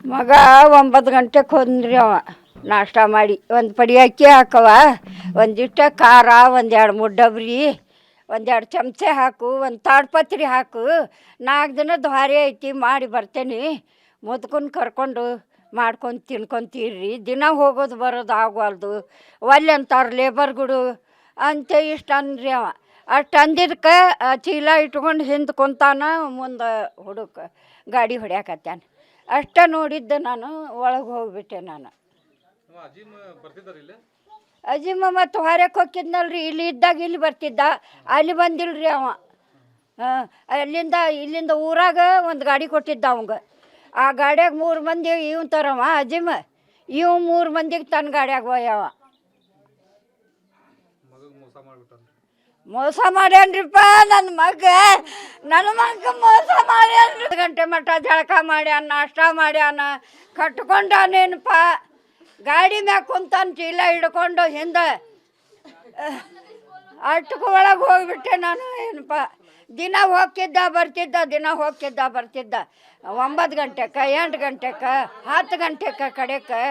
ಮಗ 9 ಗಂಟೆಗೆ ಹೋದ್ರಿ ಅವ ನಾಷ್ಟ ಮಾಡಿ ಒಂದು ಪಡಿ ಅಕ್ಕಿ ಹಾಕವ, ಒಂದಿಷ್ಟ ಖಾರ, ಒಂದು 2-3 ಡಬ್ರಿ, ಒಂದು 2 ಚಮಚೆ ಹಾಕು, ಒಂದು ತಾಡ್ಪತ್ರಿ ಹಾಕು, 4 ದಿನದ ಹಾರಿ ಐತಿ ಮಾಡಿ ಬರ್ತೇನೆ, ಮುದ್ಕನ್ ಕರ್ಕೊಂಡು ಮಾಡ್ಕೊಂಡು ತಿನ್ಕೊಂತೀರ್ರಿ, ದಿನ ಹೋಗೋದು ಬರೋದು ಆಗವಲ್ದು, ಒಲ್ಲೆ ಅಂತಾರೆ ಲೇಬರ್ಗಳು ಅಂತ ಇಷ್ಟು ಅನ್ರಿ ಅವ. ಅಷ್ಟು ಅಂದಿದ್ದಕ್ಕೆ ಚೀಲ ಇಟ್ಕೊಂಡು ಹಿಂದೆ ಕುಂತಾನ, ಮುಂದೆ ಹುಡುಕ ಗಾಡಿ ಹೊಡ್ಯಾಕತ್ಯಾನ. ಅಷ್ಟ ನೋಡಿದ್ದೆ ನಾನು, ಒಳಗೆ ಹೋಗ್ಬಿಟ್ಟೆ ನಾನು. ಅಜಿಮ ಮತ್ತು ಹೊರಕ್ಕೆ ಹೋಗಿದ್ನಲ್ರಿ, ಇಲ್ಲಿ ಇದ್ದಾಗ ಇಲ್ಲಿ ಬರ್ತಿದ್ದ, ಅಲ್ಲಿ ಬಂದಿಲ್ರಿ ಅವ. ಇಲ್ಲಿಂದ ಊರಾಗ ಒಂದು ಗಾಡಿ ಕೊಟ್ಟಿದ್ದ ಅವಂಗ. ಆ ಗಾಡ್ಯಾಗ 3 ಮಂದಿ ಇವ್ನು ತರವ ಅಜಿಮ, ಇವ್ 3 ಮಂದಿಗೆ ತನ್ನ ಗಾಡ್ಯಾಗ ಒಯ್ಯವ. ಮೋಸ ಮಾಡ್ಯಾನ್ರಿಪ್ಪ ನನ್ನ ಮಗ ಮೋಸ ಮಾಡ್ಯಾನ್ರಿ. 2 ಗಂಟೆ ಮಟ್ಟ ಜಳಕ ಮಾಡ್ಯಾನ, ನಾಷ್ಟ ಮಾಡ್ಯಾನ, ಕಟ್ಕೊಂಡಾನೇನಪ್ಪ, ಗಾಡಿ ಮ್ಯಾಗ ಕುಂತಾನ ಚೀಲ ಹಿಡ್ಕೊಂಡು ಹಿಂದೆ. ಅಷ್ಟಕ್ಕೆ ಒಳಗೆ ಹೋಗ್ಬಿಟ್ಟೆ ನಾನು. ಏನಪ್ಪ ದಿನ ಹೋಗ್ತಿದ್ದ ಬರ್ತಿದ್ದ 9 ಗಂಟೆಗೆ, 8 ಗಂಟೆಗೆ, 10 ಗಂಟೆಗೆ ಕಡೆಗೆ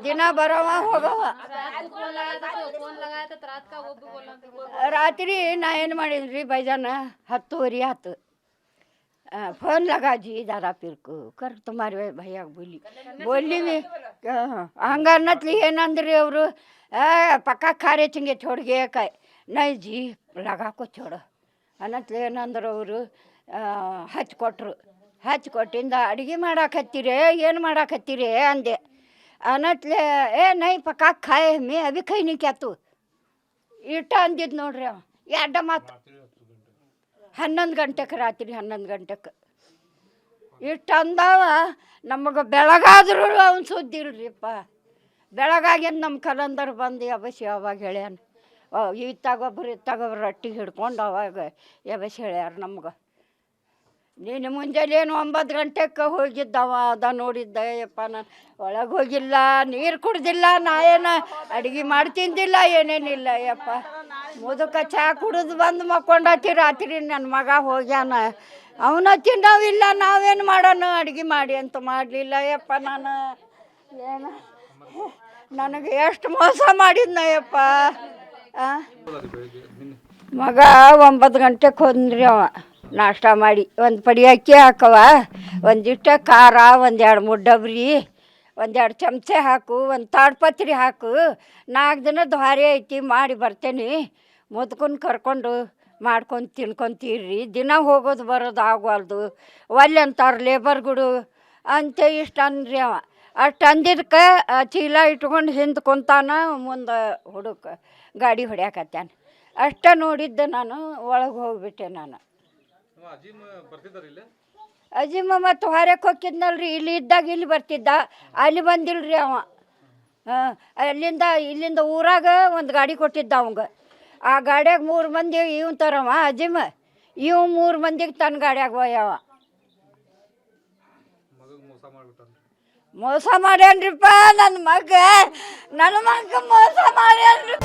ದಿನ ಬರೋವ ಹೋಗವ. ರಾತ್ರಿ ನಾ ಏನು ಮಾಡಿದ್ರಿ ಬೈಜಾನ 10:30 ಆಯ್ತು. फ़ोन लगा जी ज़रा फिर को कर तुम्हारे भैया बोली भी हंगा ಅನ್ನತ್ಲಿ ಏನಂದ್ರಿ ಅವರು, ಪಕ್ಕ ಖಾರೆ ಚಿಂಗೆ छोड़ ಕಾಯ್ ನೈ ಜಿ ಲಗಾಕೋ छोड़ो ಅನ್ನತ್ಲಿ ಏನಂದ್ರು ಅವರು. ಹಚ್ಕೊಟ್ಟಿಂದ ಅಡುಗೆ ಮಾಡಾಕತ್ತೀರಿ, ಏನು ಮಾಡಾಕತ್ತೀರಿ ಅಂದೆ. ಅನ್ನತ್ಲೆ ನೈ ಪಕ್ಕ ಖಾಯ್ ಮೇ ಅಭಿ ಖೈನಿ ಕ್ಯಾತು ಇಟ್ಟ ಅಂದಿದ್ದು ನೋಡ್ರಿ ಅವ. 2 ಮಾತು 11 ಗಂಟೆಗೆ, ರಾತ್ರಿ 11 ಗಂಟೆಗೆ ಇಷ್ಟು ಅಂದವ. ನಮಗೆ ಬೆಳಗಾದ್ರೂ ಅವ್ನು ಸುದ್ದಿ ಇಲ್ರಿಪ್ಪ. ಬೆಳಗಾಗಿಂದ ನಮ್ಮ ಕಲಂದರ್ ಬಂದು ಯಬಸಿ ಅವಾಗ ಹೇಳ್ಯಾನ. ಇತ್ತಾಗೊಬ್ರು ರೊಟ್ಟಿ ಹಿಡ್ಕೊಂಡು ಅವಾಗ ಯಬಸಿ ಹೇಳ್ಯಾರ ನಮ್ಗೆ. ನೀನು ಮುಂಜಾನೆ 9 ಗಂಟೆಗೆ ಹೋಗಿದ್ದವ, ಅದ ನೋಡಿದ್ದೆ ಯಪ್ಪ. ನಾನು ಒಳಗೆ ಹೋಗಿಲ್ಲ, ನೀರು ಕುಡ್ದಿಲ್ಲ, ನಾ ಏನು ಅಡುಗೆ ಮಾಡಿ ತಿಂದಿಲ್ಲ, ಏನೇನಿಲ್ಲ ಯಪ್ಪ. ಮುದುಕ ಚಾ ಕುಡಿದು ಬಂದು ಮಕ್ಕೊಂಡತಿ ರಾತ್ರಿ. ನನ್ನ ಮಗ ಹೋಗ್ಯಾನ, ಅವನ ತಿನ್ನೋವಿಲ್ಲ, ನಾವೇನು ಮಾಡೋಣ ಅಡುಗೆ ಮಾಡಿ ಅಂತ ಮಾಡಲಿಲ್ಲ ಯಪ್ಪ. ನಾನು ಏನು ನನಗೆ ಎಷ್ಟು ಮೋಸ ಮಾಡಿದ್ನ ಯಪ್ಪ. ಮಗ 9 ಗಂಟೆಗೆ ಹೋದ್ರಿ ಅವ ನಾಷ್ಟ ಮಾಡಿ ಒಂದು ಪಡಿ ಅಕ್ಕಿ ಹಾಕವ, ಒಂದಿಷ್ಟ ಖಾರ, ಒಂದು 2-3 ಡಬ್ರಿ, ಒಂದು 2 ಚಮಚೆ ಹಾಕು, ಒಂದು ತಾಡ್ಪತ್ರಿ ಹಾಕು, 4 ದಿನದ ಹಾರಿ ಐತಿ ಮಾಡಿ ಬರ್ತೇನೆ, ಮುದ್ಕನ್ ಕರ್ಕೊಂಡು ಮಾಡ್ಕೊಂಡು ತಿನ್ಕೊಂತೀರ್ರಿ, ದಿನ ಹೋಗೋದು ಬರೋದು ಆಗವಲ್ದು, ಒಲ್ಲೆ ಅಂತಾರೆ ಲೇಬರ್ಗಳು ಅಂತ ಇಷ್ಟು ಅನ್ರಿ ಅವ. ಅಷ್ಟು ಅಂದಿದ್ದಕ್ಕೆ ಚೀಲ ಇಟ್ಕೊಂಡು ಹಿಂದೆ ಕುಂತಾನ, ಮುಂದೆ ಹುಡುಕ ಗಾಡಿ ಹೊಡ್ಯಾಕತ್ಯಾನ. ಅಷ್ಟ ನೋಡಿದ್ದೆ ನಾನು, ಒಳಗೆ ಹೋಗ್ಬಿಟ್ಟೆ ನಾನು. ಅಜಿಮ ಮತ್ತು ಹೊರಕ್ಕೆ ಹೋಗಿದ್ನಲ್ರಿ, ಇಲ್ಲಿ ಇದ್ದಾಗ ಇಲ್ಲಿ ಬರ್ತಿದ್ದ, ಅಲ್ಲಿ ಬಂದಿಲ್ರಿ ಅವ. ಇಲ್ಲಿಂದ ಊರಾಗ ಒಂದು ಗಾಡಿ ಕೊಟ್ಟಿದ್ದ ಅವಂಗ. ಆ ಗಾಡ್ಯಾಗ 3 ಮಂದಿ ಇವ್ನು ತರವ ಅಜಿಮ, ಇವ್ 3 ಮಂದಿಗೆ ತನ್ನ ಗಾಡ್ಯಾಗ ಒಯ್ಯವ. ಮೋಸ ಮಾಡ್ಯಾನ್ರಿಪ್ಪ ನನ್ನ ಮಗ ಮೋಸ ಮಾಡ್ಯಾನ್ರಿ.